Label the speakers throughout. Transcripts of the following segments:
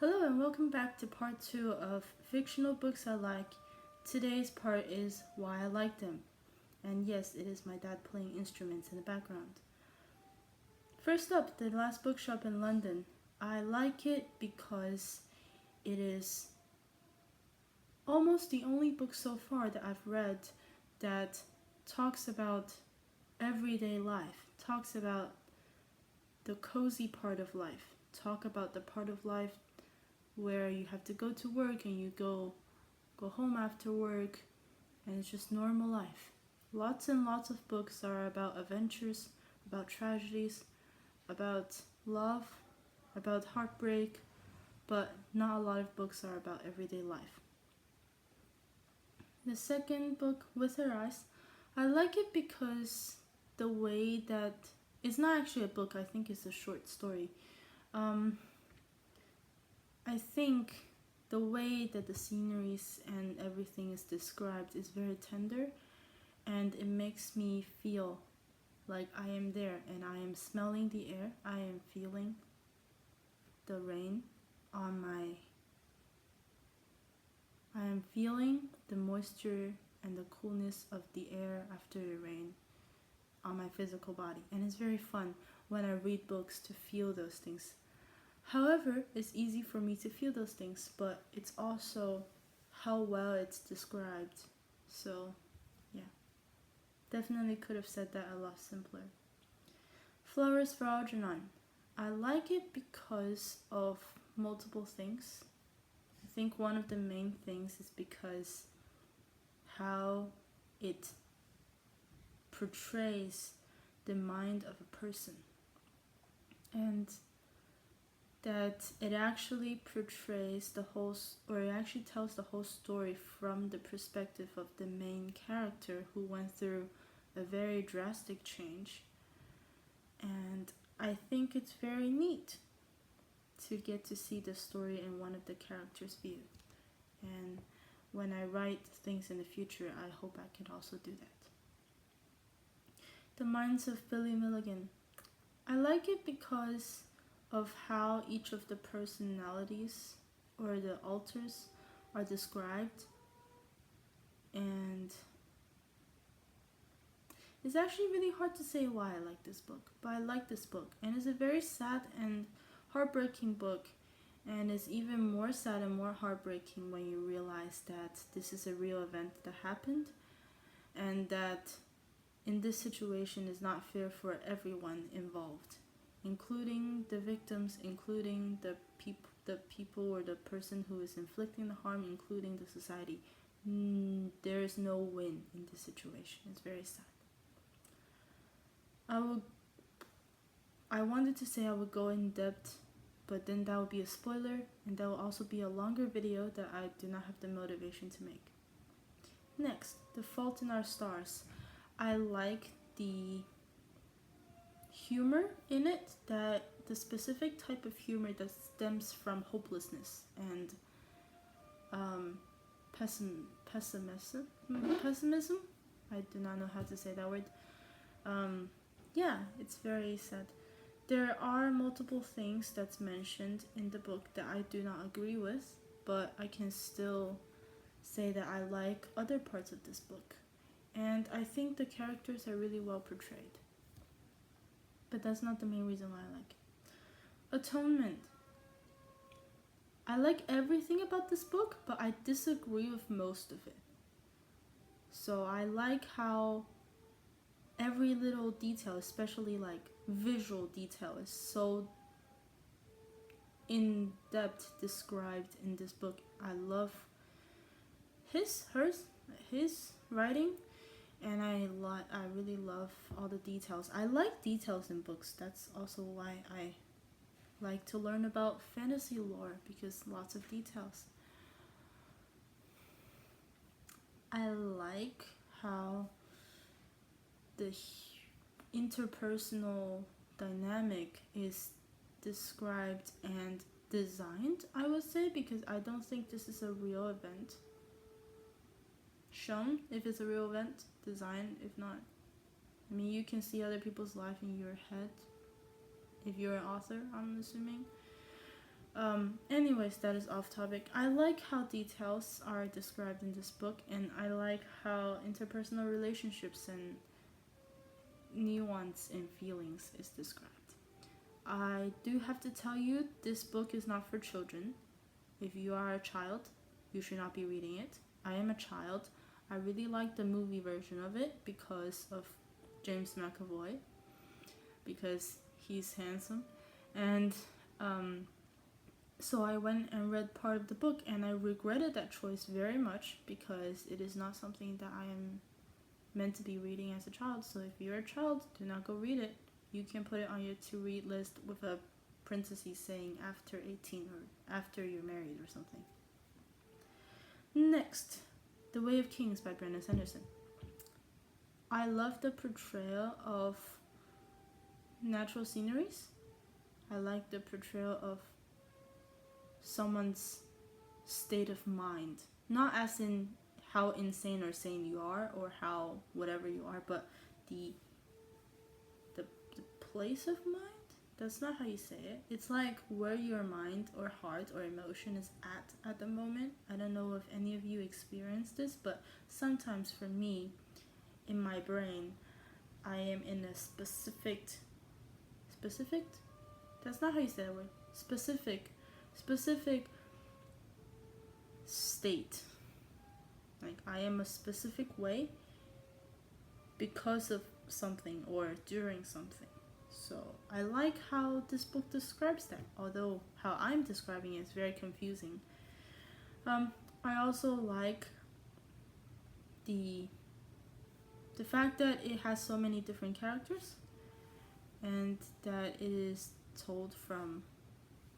Speaker 1: Hello and welcome back to part 2 of Fictional Books I Like. Today's part is why I like them. And yes, it is my dad playing instruments in the background. First up, The Last Bookshop in London. I like it because it is almost the only book so far that I've read that talks about everyday life, talks about the cozy part of life, talk about the part of life where you have to go to work and you go home after work and it's just normal life. Lots and lots of books are about adventures, about tragedies, about love, about heartbreak, but not a lot of books are about everyday life. The second book, With Her Eyes, I like it because the way that it's not actually a book, I think it's a short story. I think the way that the sceneries and everything is described is very tender, and it makes me feel like I am there and I am smelling the air. I am feeling the rain on my... I am feeling the moisture and the coolness of the air after the rain on my physical body. And it's very fun when I read books to feel those things. However, it's easy for me to feel those things, but it's also how well it's described. So, yeah. Definitely could have said that a lot simpler. Flowers for Algernon. I like it because of multiple things. I think one of the main things is because how it portrays the mind of a person. And that it actually portrays the whole, or it actually tells the whole story from the perspective of the main character who went through a very drastic change. And I think it's very neat to get to see the story in one of the characters' view. And when I write things in the future, I hope I can also do that. The Minds of Billy Milligan. I like it because of how each of the personalities or the alters are described, and it's actually really hard to say why I like this book, but I like this book, and it's a very sad and heartbreaking book, and it's even more sad and more heartbreaking when you realize that this is a real event that happened, and that in this situation is not fair for everyone involved, including the victims, including the people or the person who is inflicting the harm, including the society. There is no win in this situation. It's very sad. I wanted to say I would go in depth, but then that would be a spoiler, and that will also be a longer video that I do not have the motivation to make. Next, The Fault in Our Stars. I like the humor in it, that the specific type of humor that stems from hopelessness and pessimism. I do not know how to say that word. Yeah, it's very sad. There are multiple things that's mentioned in the book that I do not agree with, but I can still say that I like other parts of this book. And I think the characters are really well portrayed. But that's not the main reason why I like it. Atonement. I like everything about this book, but I disagree with most of it. So I like how every little detail, especially like visual detail, is so in depth described in this book. I love his writing, and I really love all the details. I like details in books. That's also why I like to learn about fantasy lore, because lots of details. I like how the interpersonal dynamic is described and designed, I would say, because I don't think this is a real event. Shown if it's a real event, design if not. I mean, you can see other people's life in your head if you're an author, I'm assuming. Anyways, that is off topic. I like how details are described in this book, and I like how interpersonal relationships and nuance in feelings is described. I do have to tell you, this book is not for children. If you are a child, you should not be reading it. I am a child. I really like the movie version of it because of James McAvoy, because he's handsome. And so I went and read part of the book, and I regretted that choice very much because it is not something that I am meant to be reading as a child. So if you're a child, do not go read it. You can put it on your to read list with a parenthesis saying after 18 or after you're married or something. Next, The Way of Kings by Brandon Sanderson. I love the portrayal of natural sceneries. I like the portrayal of someone's state of mind. Not as in how insane or sane you are or how whatever you are, but the place of mind? That's not how you say it. It's like where your mind or heart or emotion is at the moment. I don't know if any of you experience this, but sometimes for me, in my brain, I am in a specific? That's not how you say that word. Specific state. Like I am a specific way because of something or during something. So I like how this book describes that, although how I'm describing it is very confusing. I also like the fact that it has so many different characters and that it is told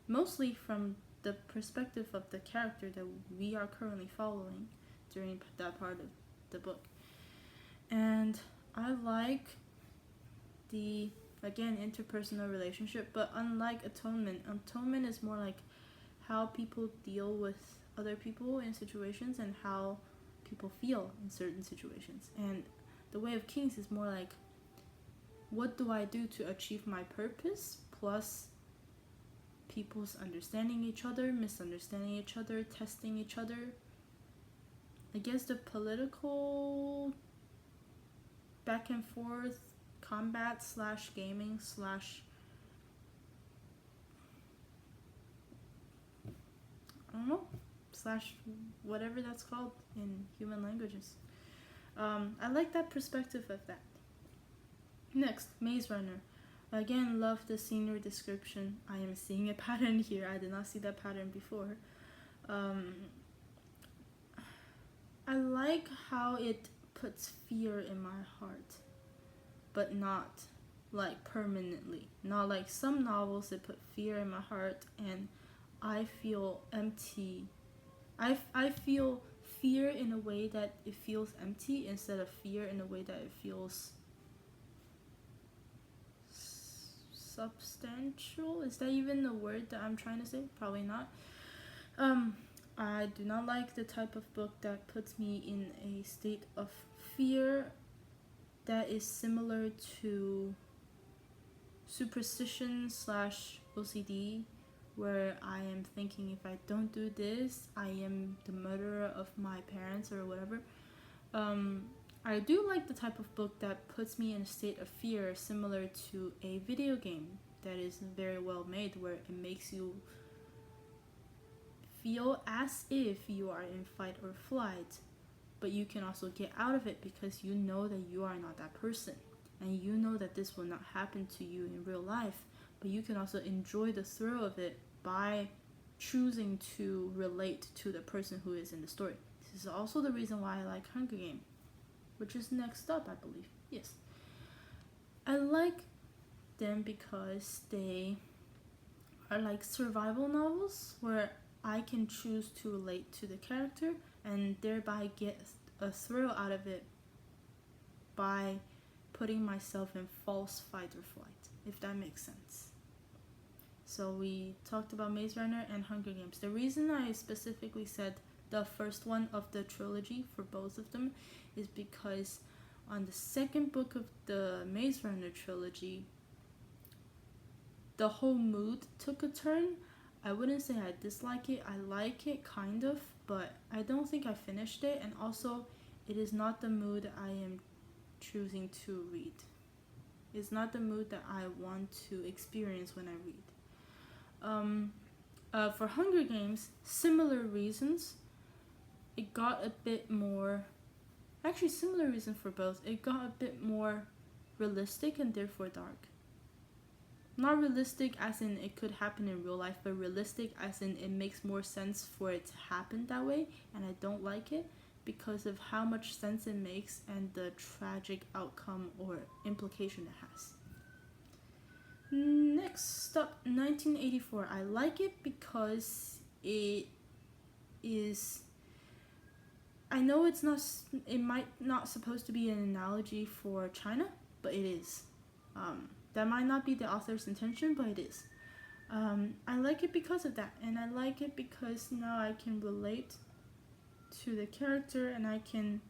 Speaker 1: mostly from the perspective of the character that we are currently following during that part of the book. And I like the, again, interpersonal relationship, but unlike atonement is more like how people deal with other people in situations and how people feel in certain situations. And The Way of Kings is more like, what do I do to achieve my purpose, plus people's understanding each other, misunderstanding each other, testing each other. I guess the political back and forth combat slash gaming slash I don't know, slash whatever that's called in human languages. I like that perspective of that. Next, Maze Runner. Again, love the scenery description. I am seeing a pattern here. I did not see that pattern before. I like how it puts fear in my heart, but not like permanently. Not like some novels that put fear in my heart and I feel empty. I feel fear in a way that it feels empty instead of fear in a way that it feels substantial. Is that even the word that I'm trying to say? Probably not. I do not like the type of book that puts me in a state of fear that is similar to superstition slash OCD, where I am thinking if I don't do this, I am the murderer of my parents or whatever. I do like the type of book that puts me in a state of fear similar to a video game that is very well made, where it makes you feel as if you are in fight or flight, but you can also get out of it because you know that you are not that person, and you know that this will not happen to you in real life, but you can also enjoy the thrill of it by choosing to relate to the person who is in the story. This is also the reason why I like Hunger Games, which is next up, I believe. Yes. I like them because they are like survival novels where I can choose to relate to the character and thereby get a thrill out of it by putting myself in false fight or flight, if that makes sense. So we talked about Maze Runner and Hunger Games. The reason I specifically said the first one of the trilogy for both of them is because on the second book of the Maze Runner trilogy, the whole mood took a turn. I wouldn't say I dislike it. I like it kind of, but I don't think I finished it. And also, it is not the mood I am choosing to read. It's not the mood that I want to experience when I read. For Hunger Games, similar reasons. It got a bit more. Actually, similar reason for both. It got a bit more realistic and therefore dark. Not realistic as in it could happen in real life, but realistic as in it makes more sense for it to happen that way, and I don't like it because of how much sense it makes and the tragic outcome or implication it has. Next up, 1984. I like it because it is. I know it might not supposed to be an analogy for China, but it is. That might not be the author's intention, but it is. I like it because of that, and I like it because now I can relate to the character and I can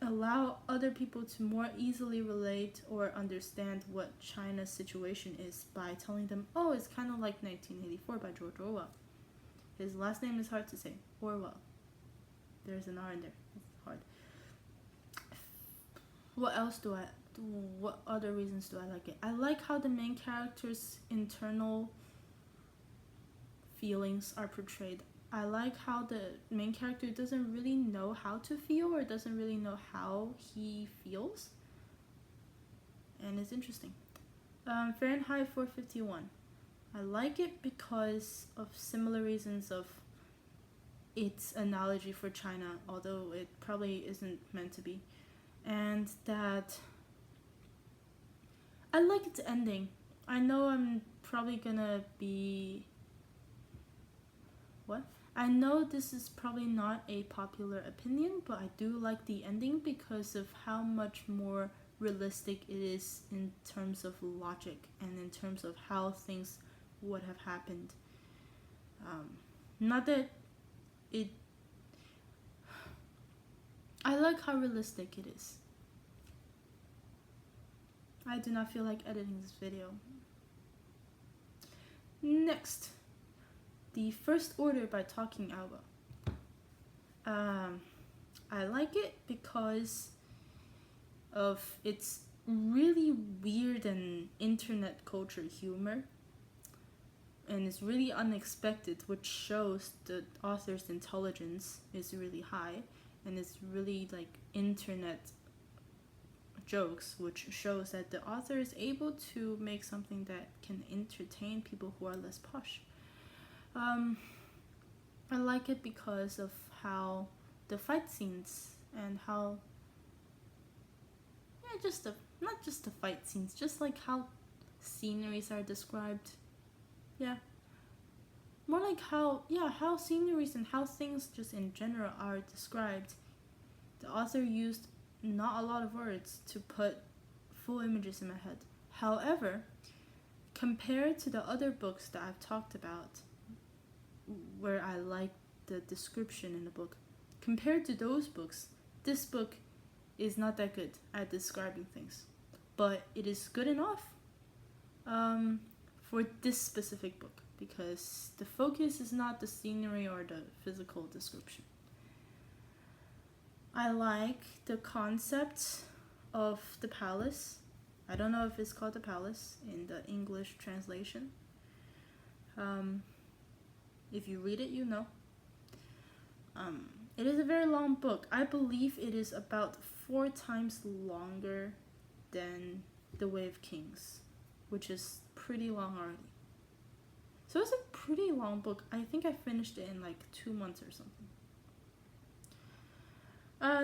Speaker 1: allow other people to more easily relate or understand what China's situation is by telling them, oh, it's kind of like 1984 by George Orwell. His last name is hard to say, Orwell. There's an R in there. It's hard. What other reasons do I like it? I like how the main character's internal feelings are portrayed. I like how the main character doesn't really know how to feel or doesn't really know how he feels. And it's interesting. Fahrenheit 451. I like it because of similar reasons of its analogy for China, although it probably isn't meant to be. And that I like its ending. I know I'm probably gonna be... What? I know this is probably not a popular opinion, but I do like the ending because of how much more realistic it is in terms of logic and in terms of how things would have happened. Not that it... I like how realistic it is. I do not feel like editing this video. Next, The First Order by Talking Alba. I like it because of its really weird and internet culture humor, and it's really unexpected, which shows the author's intelligence is really high, and it's really like internet jokes, which shows that the author is able to make something that can entertain people who are less posh. I like it because of how the fight scenes and how not just the fight scenes, just like how sceneries are described. Yeah. More like how sceneries and how things just in general are described. The author used not a lot of words to put full images in my head. However, compared to the other books that I've talked about, where I like the description in the book, compared to those books, this book is not that good at describing things. But it is good enough for this specific book, because the focus is not the scenery or the physical description. I like the concept of the palace. I don't know if it's called the palace in the English translation. If you read it, you know. It is a very long book. I believe it is about 4 times longer than The Way of Kings, which is pretty long already. So it's a pretty long book. I think I finished it in like 2 months or something.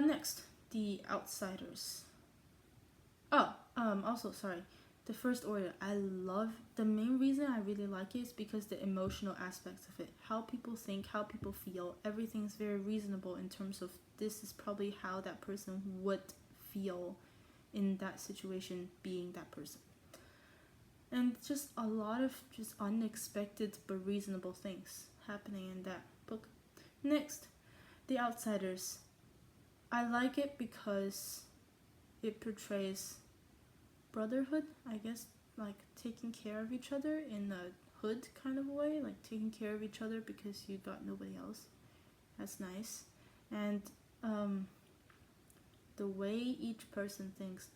Speaker 1: Next, The Outsiders. Also, sorry, The First Order. I love, the main reason I really like it is because the emotional aspects of it. How people think, how people feel, everything's very reasonable in terms of this is probably how that person would feel in that situation, being that person. And just a lot of just unexpected but reasonable things happening in that book. Next, The Outsiders. I like it because it portrays brotherhood, I guess, like taking care of each other in a sisterhood kind of way, like taking care of each other because you got nobody else. That's nice. And the way each person thinks.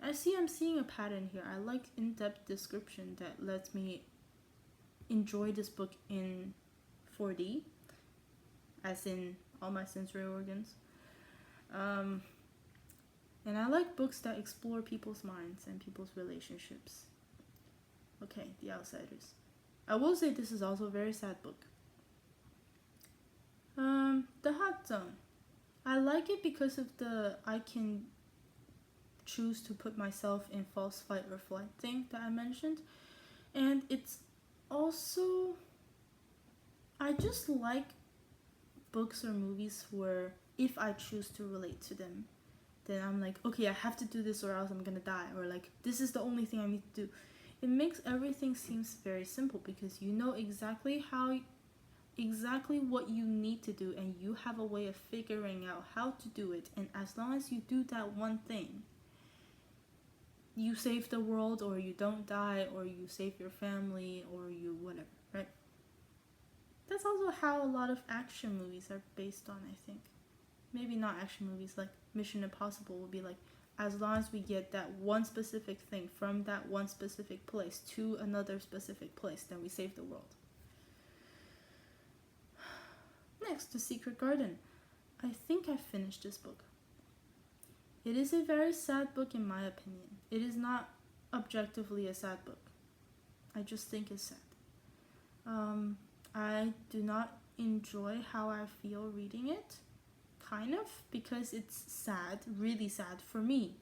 Speaker 1: I'm seeing a pattern here. I like in-depth description that lets me enjoy this book in 4D, as in all my sensory organs. And I like books that explore people's minds and people's relationships. Okay, The Outsiders. I will say this is also a very sad book. The Hot Zone. I like it because of I can choose to put myself in false fight or flight thing that I mentioned. And it's also, I just like books or movies where if I choose to relate to them, then I'm like, okay, I have to do this or else I'm gonna die, or like, this is the only thing I need to do. It makes everything seems very simple because you know exactly what you need to do, and you have a way of figuring out how to do it. And as long as you do that one thing, you save the world, or you don't die, or you save your family, or you whatever, right? That's also how a lot of action movies are based on, I think. Maybe not action movies, like Mission Impossible will be like, as long as we get that one specific thing from that one specific place to another specific place, then we save the world. Next, The Secret Garden. I think I finished this book. It is a very sad book in my opinion. It is not objectively a sad book. I just think it's sad. I do not enjoy how I feel reading it, kind of, because it's sad, really sad for me.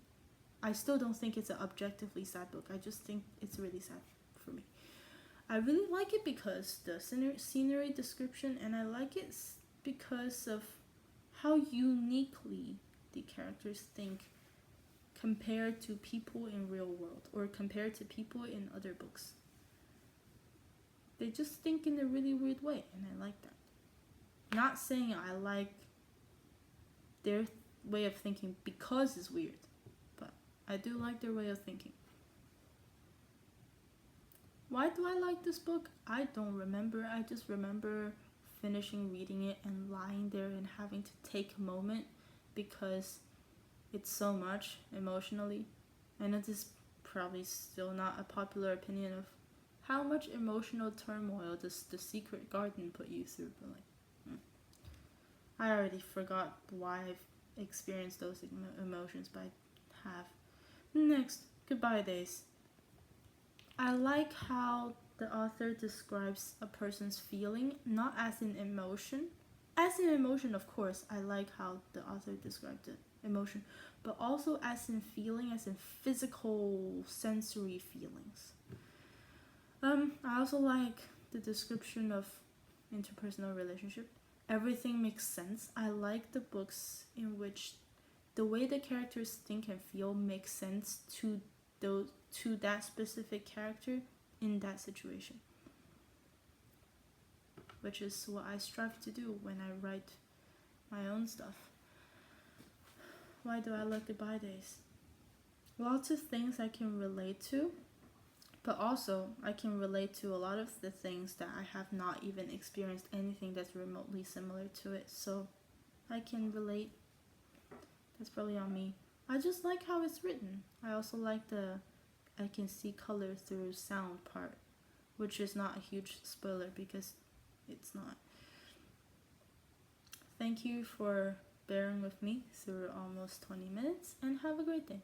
Speaker 1: I still don't think it's an objectively sad book. I just think it's really sad for me. I really like it because the scenery description, and I like it because of how uniquely the characters think compared to people in real world, or compared to people in other books. They just think in a really weird way, and I like that. Not saying I like their way of thinking because it's weird, but I do like their way of thinking. Why do I like this book? I don't remember. I just remember finishing reading it and lying there and having to take a moment because it's so much emotionally. I know this is probably still not a popular opinion of how much emotional turmoil does The Secret Garden put you through, but like, I already forgot why I've experienced those emotions, but I have. Next, Goodbye Days. I like how the author describes a person's feeling, not as an emotion. As an emotion, of course, I like how the author described it, emotion, but also as in feeling, as in physical, sensory feelings. I also like the description of interpersonal relationship. Everything makes sense. I like the books in which the way the characters think and feel makes sense to that specific character in that situation, which is what I strive to do when I write my own stuff. Why do I like Goodbye Days? Lots of things I can relate to, but also I can relate to a lot of the things that I have not even experienced anything that's remotely similar to it, so I can relate. That's probably on me. I just like how it's written. I also like I can see color through sound part, which is not a huge spoiler because it's not. Thank you for bearing with me through almost 20 minutes, and have a great day.